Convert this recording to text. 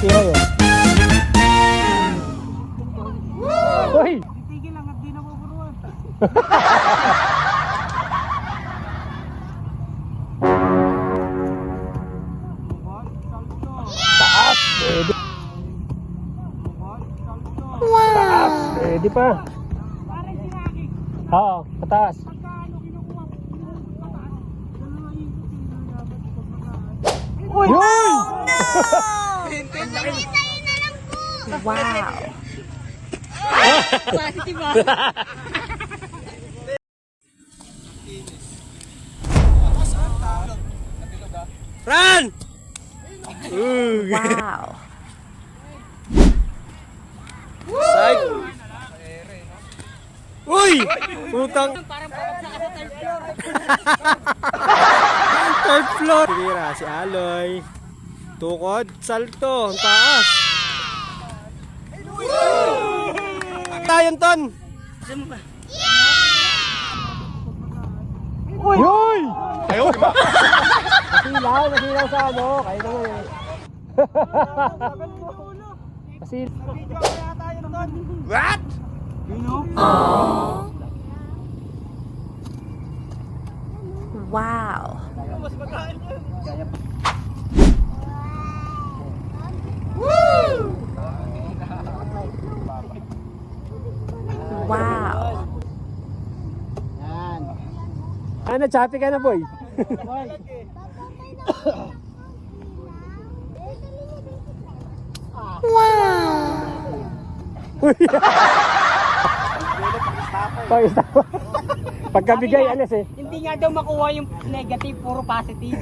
Tira yun. Uy! Titigil lang at di napupuruan. Taas! Pwede. Taas! Pwede pa. Pare si Rocky. Oo, pataas. Pagka ano kinukuha pataas. Dalawa yung dapat pag mataas. Uy! Wow. Positive ba? Run! Wow. Side! Uy! Utang! Parang pabagsak ka sa third floor. Third floor! Tira si Aloy. Tukod, salto, ang taas. Tayon ton! Uy! Uy! Ayaw, di ba? Nasilaw sa ano, kaya na nga eh. Kasi... What? You know? Wow. Wow. Ano, choppy ka na boy? Pagkabigay, alas eh. Hindi nga daw makuha yung negative, puro positive.